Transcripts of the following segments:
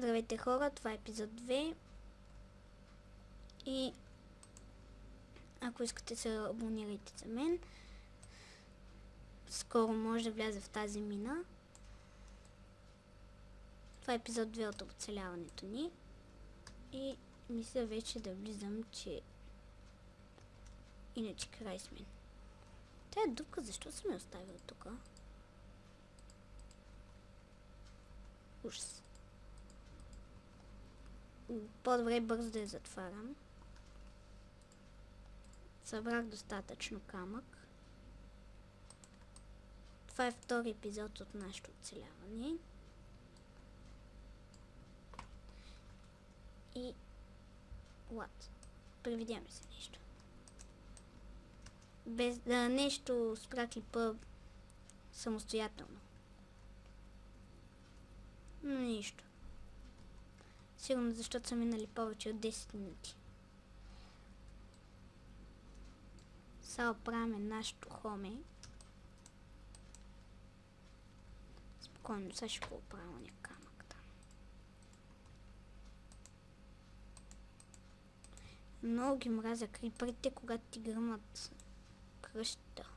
Здравейте хора, това е епизод 2 и ако искате се абонирайте за мен. Скоро може да вляза в тази мина. Това е епизод 2 от оцеляването ни и мисля вече да влизам, че иначе край с мен. Тая дупка защо съм я оставил тук? Ужас. По-добре бързо да я затварям. Събрах достатъчно камък. Това е втори епизод от нашето оцеляване. И... What? Привидя ми се нещо. Без да нещо спря клипа самостоятелно. Но нищо. Сигурно защото са минали повече от 10 минути. Сега правим нашето хоме. Спокойно, сега ще го оправя ня камък там. Много ги мразя крипърите, когато ти гръмат кръщата.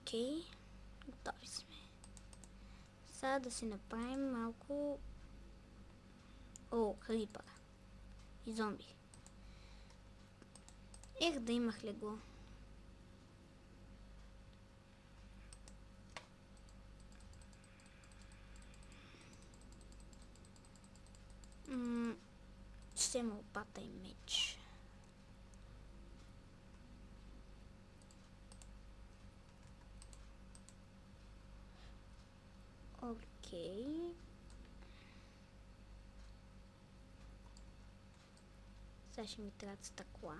Окей, готови сме. Сега да си направим малко... О, крипър. И зомби. Ех, да имах легло. Ще има лопата и меч. Окей. Сега ще ми трябва стъкла.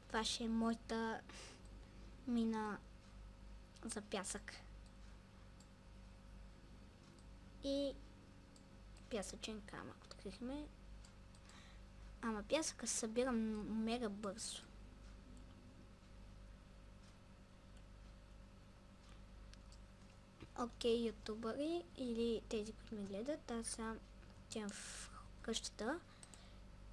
Това ще е моята мина за пясък. И пясъчен камък открихме. Ама пясъка се събира мега бързо. Окей, ютубъри или тези, които ме гледат, аз съм тям в къщата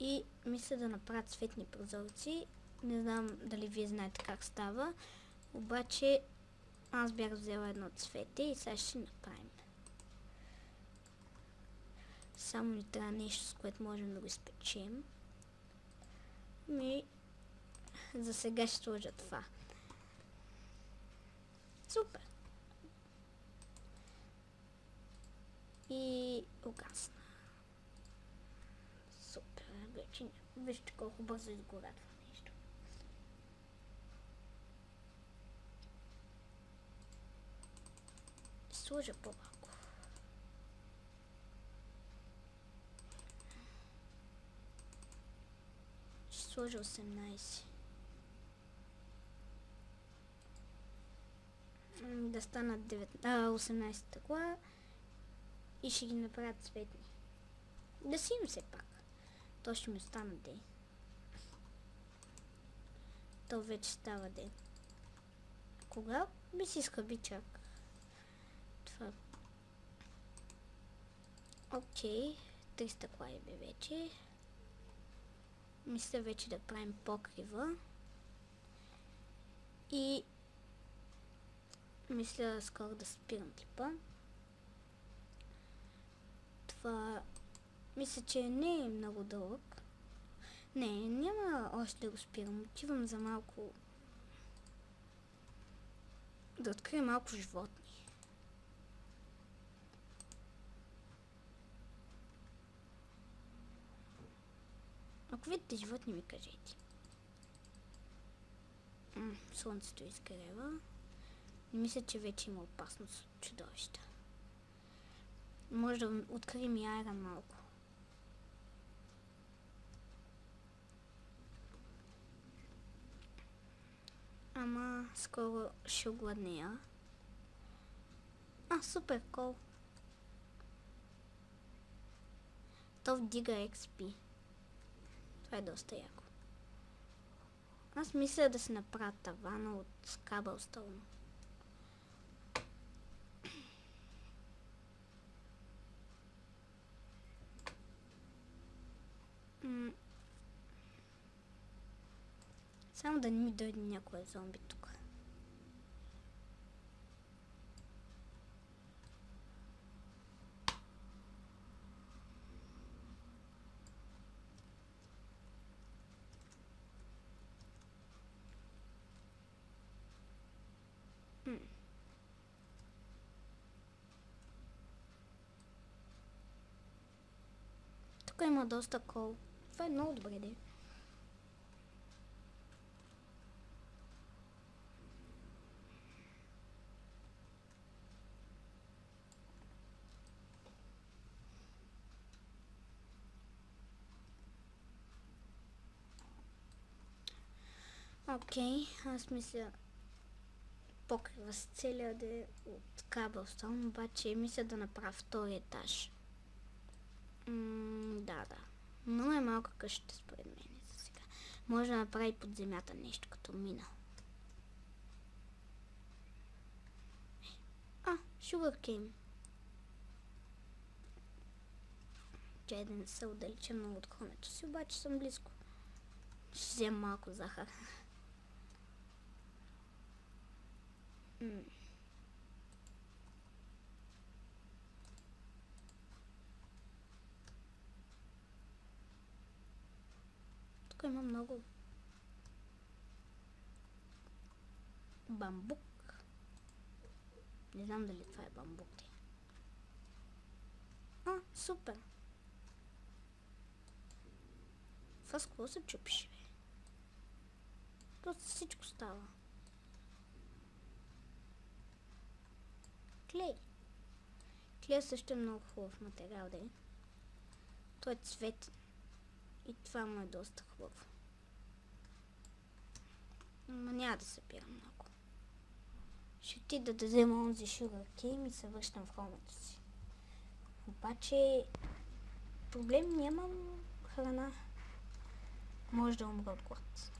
и мисля да направя цветни прозорци. Не знам дали вие знаете как става, обаче аз бях взела едно цвете и сега ще направим. Само ни трябва нещо, с което можем да го изпечем. За сега ще сложа това. Супер! И угасна. Супер, вече вижте колко бързо изгоря това нещо. Сложа по-малко. Ще сложа 18. Да станат 18 стъкла. И ще ги направят цветни. Да си им все пак. То ще ми остана ден. То вече става ден. Кога би си скъби чак? Това. Окей. 3 стъкла е бе вече. Мисля вече да правим покрива. И мисля скоро да спирам клипа. Това мисля, че не е много дълъг. Не, няма още да го спирам. Отивам за малко... Да открия малко животни. Ако видите животни, ми кажете. Слънцето изгрева. Мисля, че вече има опасност от чудовища. Може да открием и айрон малко. скоро ще огладнея. Супер кол. То вдига XP. Това е доста яко. Аз мисля да се направя тавана от Cobblestone. Само да не ми дойде някое зомби тук. Тук има доста кол. Това е много добре, де. Окей, аз мисля покрива с целия да е от Cobblestone, обаче мисля да направя втори етаж. Да. Много е малка къща според мен за сега. Може да направи под земята нещо като мина. Sugarcane. Чай да не се отдалеча много от конето си, обаче съм близко. Ще взема малко захар. Тук има много бамбук. Не знам дали това е бамбук. Супер. Това с какво се чупиш, бе? Просто всичко става. Клей. Клей също е много хубав материал, да е. Той е цветен. И това му е доста хубаво. Но няма да се пира много. Ще отида да взема онзи Sugarcane и се връщам в хомето си. Обаче проблем нямам храна. Може да умра от глад.